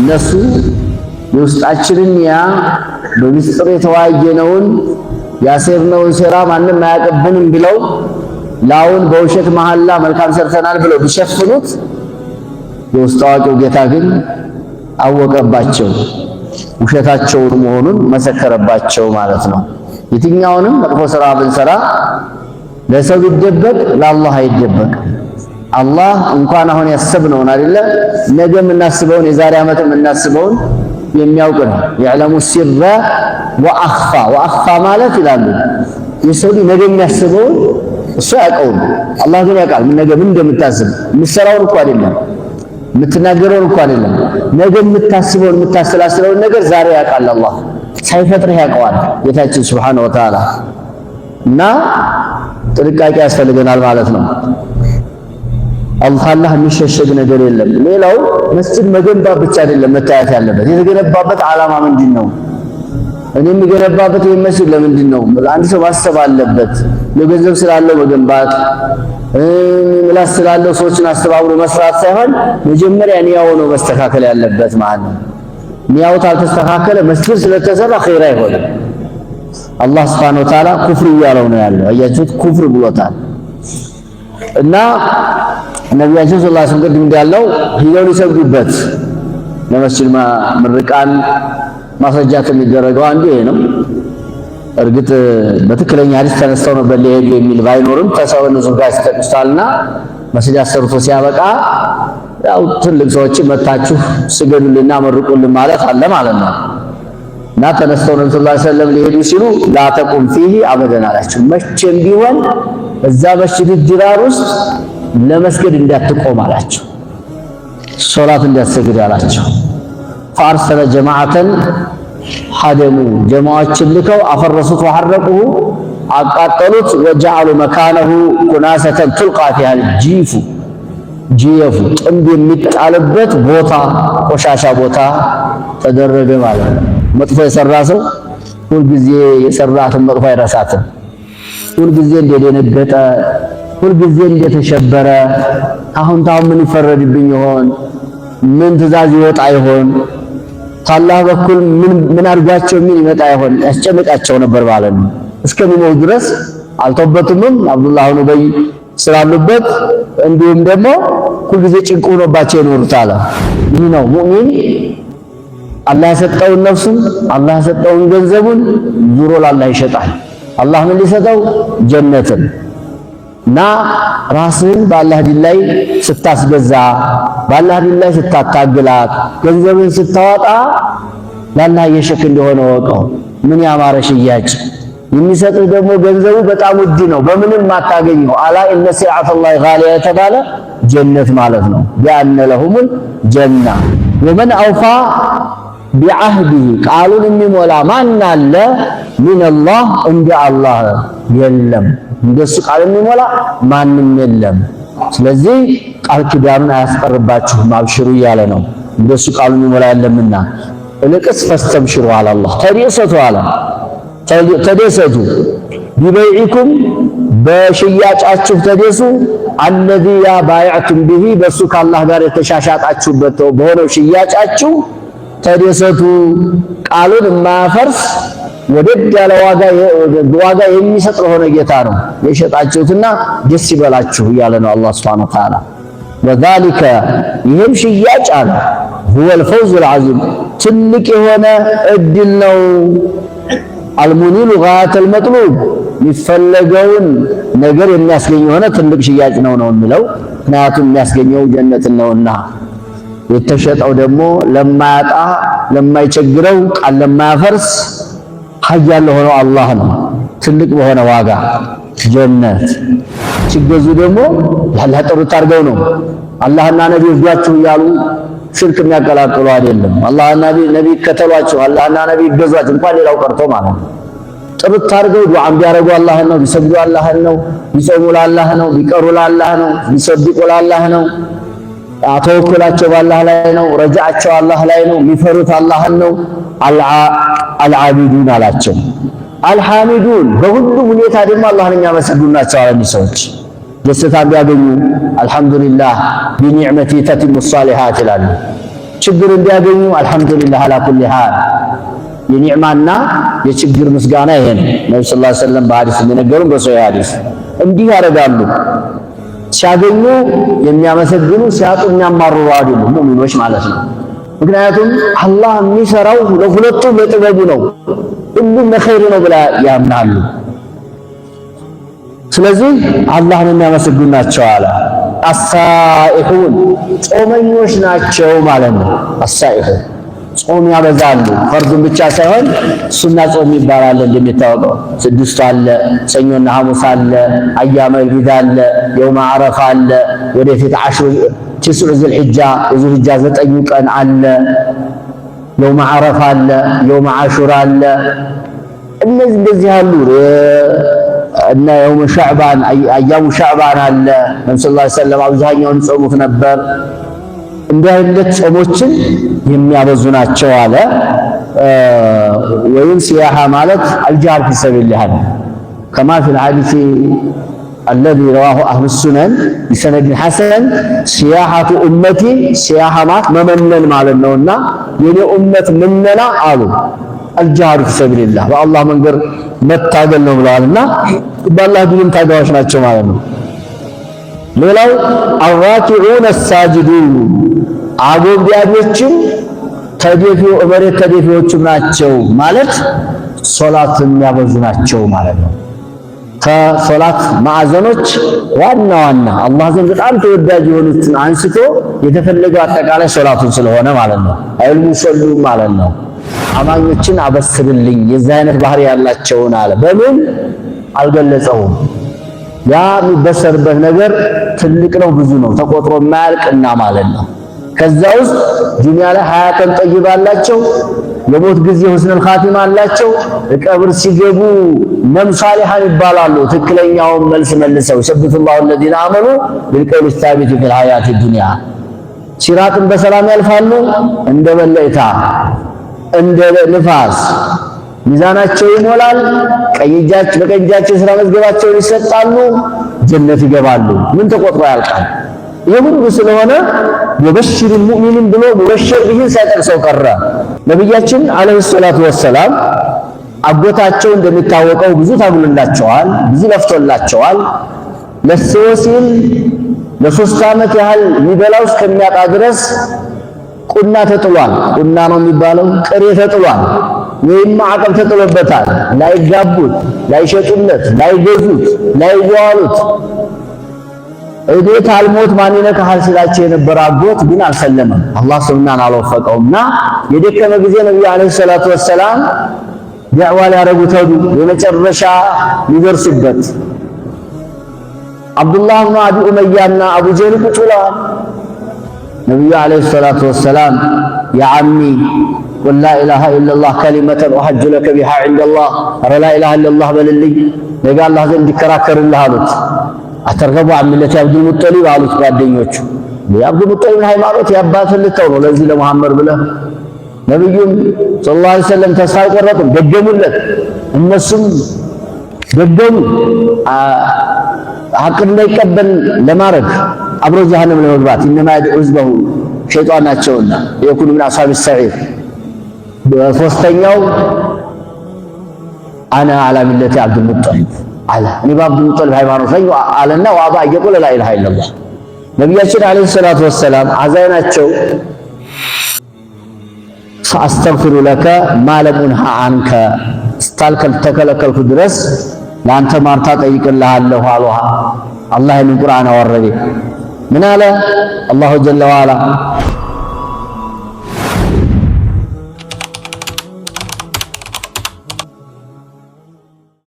እነሱ የውስጣችንን ያ በሚስጥር የተዋየነውን ያሴርነውን ሴራ ማንም አያቀብንም ብለው ላውን በውሸት መሐላ መልካም ሰርተናል ብለው ቢሸፍኑት የውስጥ አዋቂው ጌታ ግን አወቀባቸው፣ ውሸታቸውን መሆኑን መሰከረባቸው ማለት ነው። የትኛውንም መጥፎ ስራ ብንሰራ ለሰው ቢደበቅ ለአላህ አይደበቅ። አላህ እንኳን አሁን ያሰብነውን አይደለ ነገ የምናስበውን የዛሬ ዓመት የምናስበውን የሚያውቅ ነው። يعلم السر واخفى ማለት ይላሉ የሰው ነገ የሚያስበውን እሱ ያውቀው፣ አላህ ግን ያውቃል። ነገ ምን እንደምታስብ የምትሰራውን እኮ አይደለም የምትናገረውን እኮ አይደለም ነገ የምታስበውን የምታሰላስለውን ነገር ዛሬ ያውቃል። አላህ ሳይፈጥርህ ያውቀዋል ጌታችን ሱብሓነሁ ወተዓላ። እና ጥንቃቄ ያስፈልገናል ማለት ነው። አላህ የሚሸሸግ ነገር የለም። ሌላው መስጂድ መገንባት ብቻ አይደለም መታየት ያለበት፣ የተገነባበት ዓላማ ምንድነው? እኔ የሚገነባበት መስጂድ ለምንድን ነው? አንድ ሰው ማሰብ አለበት። ለገንዘብ ስላለው መገንባት ምላስ ስላለው ሰዎችን አስተባብሮ መስራት ሳይሆን መጀመሪያ ኒያው ነው መስተካከል ያለበት ማለት ነው። ኒያው ካልተስተካከለ መስጂድ ስለተሰራ ኸይር አይሆንም። አላህ ሱብሓነሁ ወተዓላ ኩፍር እያለው ነው ያለው። አያችሁት? ኩፍር ብሎታል። እና ነቢያችን ሰለላሁ ዐለይሂ ወሰለም እንዳለው ሂደው ሊሰግዱበት ለመስጂድ ምርቃን ማስረጃ ከሚደረገው አንዱ ይሄ ነው። እርግጥ በትክክለኛ ሐዲስ ተነስተው ነበር ሊሄዱ የሚል ባይኖርም ተሰው ንዙር ጋር ተጠቅሷልና መስጂድ አሰርቶ ሲያበቃ ያው ትልቅ ሰዎች መታችሁ ስገዱልና መርቁልን ማለት አለ ማለት ነው። እና ተነስተው ነብዩ ሰለላሁ ዐለይሂ ወሰለም ሊሄዱ ሲሉ ላ ተቁም ፊሂ አበደን አላቸው። መቼም ቢሆን እዛ መስጂድ ጅራር ውስጥ ለመስገድ እንዳትቆም አላቸው። ሶላት እንዳትሰግድ አላቸው። ፈአርሰለ ጀማዓተን ሐደሙ ጀማዓችን ልከው አፈረሱት ወሐረቁሁ አቃጠሉት። ወጀዐሉ መካነሁ ኩናሰተን ቱልቃ ፊሃ ጂየፉ ጥንብ የሚጣልበት ቦታ ቆሻሻ ቦታ ተደረገ ማለት ነው። መጥፎ የሰራ ሰው ሁልጊዜ የሰራትን መጥፎ አይረሳትም። ሁልጊዜ እንደደነገጠ ሁልጊዜ እንደተሸበረ አሁን ምን ይፈረድብኝ ይሆን? ምን ትእዛዝ ይወጣ ይሆን? ከአላህ በኩል ምን አድርጓቸው ምን ይመጣ ይሆን? ያስጨንቃቸው ነበር ማለት ነው። እስከሚሞት ድረስ አልተውበቱም አብዱላህ ኢብኑ ኡበይ ስላሉበት እንዲሁም ደግሞ ሁልጊዜ ጭንቅ ሆኖባቸው ይኖሩታል። ይህ ነው ሙእሚን አላህ የሰጠውን ነፍሱን አላህ የሰጠውን ገንዘቡን ዙሮ ለአላህ ይሸጣል። አላህ ምን ሊሰጠው? ጀነትን። እና ራስህን በአላህ ዲን ላይ ስታስገዛ በአላህ ዲን ላይ ስታታግላት ገንዘብን ስታወጣ ለአላህ የሸክ እንደሆነ ወቀው። ምን ያማረ ሽያጭ የሚሰጥህ ደግሞ ገንዘቡ በጣም ውድ ነው፣ በምንም አታገኘው። አላ ኢነ ሲዓተላሂ ጋሊያ የተባለ ጀነት ማለት ነው። ቢአነ ለሁሙል ጀና ወመን አውፋ ቢዐህዲሂ ቃሉን የሚሞላ ማን አለ? ሚነላህ እንደ አላህ የለም። እንደሱ ቃል የሚሞላ ማንም የለም። ስለዚህ ቃል ኪዳኑን አያስቀርባችሁም አብሽሩ እያለ ነው። እንደሱ ቃሉን የሚሞላ የለምና እልቅስ ፈስተብሽሩ አለ አላህ። ተደሰቱ አለ ተደሰቱ ቢበይዒኩም በሽያጫችሁ ተደሱ። አለዚ ያ ባይዕቱም ቢሂ በሱ ከአላህ ጋር የተሻሻጣችሁበት በሆነው ሽያጫችሁ ተደሰቱ። ቃሉን የማያፈርስ ወደድ ያለ ዋጋ የሚሰጥ ለሆነ ጌታ ነው የሸጣችሁትና ደስ ይበላችሁ እያለ ነው አላህ ሱብሓነሁ ወተዓላ። ወዛሊከ ይህም ሽያጭ አለ ሁወል ፈውዙል ዐዚም ትልቅ የሆነ እድል ነው። አልሙኒሉ ጋያተል መጥሉብ የሚፈለገውን ነገር የሚያስገኝ የሆነ ትልቅ ሽያጭ ነው የሚለው ምክንያቱም የሚያስገኘው ጀነትን ነውና። የተሸጠው ደግሞ ለማያጣ ለማይቸግረው ቃል ለማያፈርስ ሀያል ለሆነው አላህ ነው። ትልቅ በሆነ ዋጋ ጀነት ሲገዙ ደግሞ ያላህ ጥርት አድርገው ነው። አላህና ነብዩ ይዟችሁ እያሉ ሽርክ የሚያቀላቅሉ አይደለም። አላህና ነብዩ ከተሏቸው አላህና ነብዩ ይገዟቸው እንኳን ሌላው ቀርቶ ማለት ነው። ጥርት አድርገው ዱዓ ቢያረጉ አላህ ነው፣ ቢሰግዱ አላህ ነው፣ ቢጾሙ ለአላህ ነው፣ ቢቀሩ ለአላህ ነው፣ ቢሰድቁ ለአላህ ነው። ተወኩላቸው በአላህ ላይ ነው፣ ረጃቸው አላህ ላይ ነው፣ የሚፈሩት አላህን ነው። አልዓቢዱን አላቸው። አልሐሚዱን በሁሉም ሁኔታ ደግሞ አላህን የሚያመሰግኑ ናቸው። እነዚህ ሰዎች ደስታ ቢያገኙ አልሐምዱሊላህ ቢኒዕመቲ ተቲሙ ሷሊሃት ይላሉ። ችግር እንዲያገኙ አልহামዱሊላህ አላ ኩሊ ሐል የኒዕማና የችግር ምስጋና ይሄ ነው። ነብዩ ሰለላሁ ዐለይሂ ወሰለም በሐዲስ እንደነገሩን በሶሒህ ሐዲስ እንዲህ ያደርጋሉ። ሲያገኙ የሚያመሰግኑ ሲያጡ የሚያማርሩ አይደሉም ሙእሚኖች ማለት ነው። ምክንያቱም አላህ የሚሰራው ለሁለቱም ለጥበቡ ነው፣ ሁሉም ለኸይር ነው ብላ ያምናሉ። ስለዚህ አላህን የሚያመሰግኑ ናቸው አለ። አሳኢሁን ጾመኞች ናቸው ማለት ነው። አሳኢሁን ጾም ያበዛሉ። ፈርዱን ብቻ ሳይሆን ሱና ጾም ይባላል። እንደሚታወቀው ስድስቱ አለ፣ ሰኞና ሐሙስ አለ፣ አያመ ቢድ አለ፣ የውመ አረፋ አለ፣ ወደፊት ትስዑ ዙልሒጃ የዙልሒጃ 9 ቀን አለ፣ የውመ አረፋ አለ፣ የውመ አሹራ አለ። እነዚህ እንደዚህ አሉ እና የውመ ሸዕባን አያሙ ሸዕባን አለ። ነብዩ ሰለላሁ ዐለይሂ ወሰለም አብዛኛውን ጾሙት ነበር። እንዲህ አይነት ጾሞችን የሚያበዙ ናቸው አለ። ወይም ሲያሃ ማለት አልጂሃድ ፊ ሰቢልላህ ከማ ፊል ሐዲስ الذي رواه أهل السنن بسند حسن سياحة أمتي سياحة ممنن ማለት ነውና የኔ ኡመት ምንና አሉ አልጂሃድ ፊ ሰቢልላህ በአላህ መንገድ መታገል ነው ብለዋልና በአላህ ዲን ታጋዮች ናቸው ማለት ነው። ሌላው አራኪዑን አሳጅዱን አጎብዳጆችም ተደፊው መሬት ተደፊዎችም ናቸው ማለት ሶላት የሚያበዙ ናቸው ማለት ነው። ከሶላት ማዕዘኖች ዋና አላህ ዘንድ በጣም ተወዳጅ የሆኑትን አንስቶ የተፈለገው አጠቃላይ ሶላቱን ስለሆነ ማለት ነው። አይልሙሰሉ ማለት ነው። አማኞችን አበስርልኝ የዚህ አይነት ባህሪ ያላቸውን አለ። በምን አልገለጸውም። ያ የሚበሰርበት ነገር ትልቅ ነው፣ ብዙ ነው፣ ተቆጥሮ የማያልቅና ማለት ነው። ከዛ ውስጥ ዱንያ ላይ 20 ቀን ጠይባ አላቸው፣ የሞት ጊዜ ሁስነል ኻቲማ አላቸው። ቀብር ሲገቡ ነም ሷሊሃን ይባላሉ። ትክክለኛውን መልስ መልሰው ሰብቱላሁ الذين آمنوا بالقول الثابت في الحياة الدنيا ሲራጥን በሰላም ያልፋሉ። እንደ በለይታ እንደ ንፋስ ሚዛናቸው ይሞላል። በቀኝ እጃቸው ስራ መዝገባቸውን ይሰጣሉ፣ ጀነት ይገባሉ። ምን ተቆጥሮ ያልቃል? ይህ ሁሉ ስለሆነ ወበሽር ሙእሚኒን ብሎ ወበሽር ቢሂን ሳይጠቅሰው ቀረ። ነብያችን አለይሂ ሰላቱ ወሰላም አጎታቸው እንደሚታወቀው ብዙ ታግሎላቸዋል፣ ብዙ ለፍቶላቸዋል። ለሰወሲል ለ3 ዓመት ያህል የሚበላው እስከሚያጣ ድረስ ቁና ተጥሏል። ቁና ነው የሚባለው፣ ቅሬ ተጥሏል ወይም ማዕቀብ ተጥሎበታል። ላይጋቡት፣ ላይሸጡለት፣ ላይገዙት፣ ላይዋሉት እቤት አልሞት ማን ይነካሃል ሲላቸው የነበረ አጎት ግን አልሰለመም። አላህ ሱብሃነሁ አልወፈቀውምና የደከመ ጊዜ ነብዩ አለይሂ ሰላቱ ወሰላም ዳዕዋ ሊያረጉት ሄዱ። የመጨረሻ ሊደርሱበት አብዱላህ ብኑ አቢ ኡመያና አቡ ጀህል ቁጭ ብለዋል። ነብዩ አለይሂ ሰላቱ ወሰላም ያ አሚ ቁል ላ ኢላሃ ኢለላህ ከሊመተን ወሐጁ ለከ ቢሃ ዐንደላህ ኧረ ላ ኢላሃ ኢለላህ በልልኝ ነገ አላህ ዘንድ እንዲከራከርልህ አሉት። አተርገቡ አሚለት አብዱል ሙጠሊብ አሉት ጓደኞቹ። የአብዱል ሙጠሊብ ሃይማኖት ያባትን ልተው ነው ለዚህ ለሙሐመድ ብለህ። ነብዩም ሰለላሁ ዐለይሂ ወሰለም ተስፋ አይቆረጡም፣ ደገሙለት። እነሱም ደገሙ። ሐቅ እንዳይቀበል ለማድረግ አብሮ ጀሃነም ለመግባት ኢነማ የድዑ ህዝበሁ ሸይጣን ናቸውና የኩኑ ምን አስሐብ ሰዒር። በሶስተኛው አና አላ ሚለቲ አብዱል ሙጠሊብ አለ እኔ በአብዱል ሙጠሊብ ሃይማኖት ላይ አለና ወአባ እየቆለ ላ ኢላሃ ኢለላህ። ነቢያችን አለይሂ ሰላቱ ወሰላም አዛኝ ናቸው። አስተግፊሩ ለከ ማ ለም ኡንሃ አንከ እስካልተከለከልኩ ድረስ ለአንተ ማርታ ጠይቅልሃለሁ አሉሃ። አላህ ይህንን ቁርአን አወረደ። ምን አለ አላሁ ጀለ ወዐላ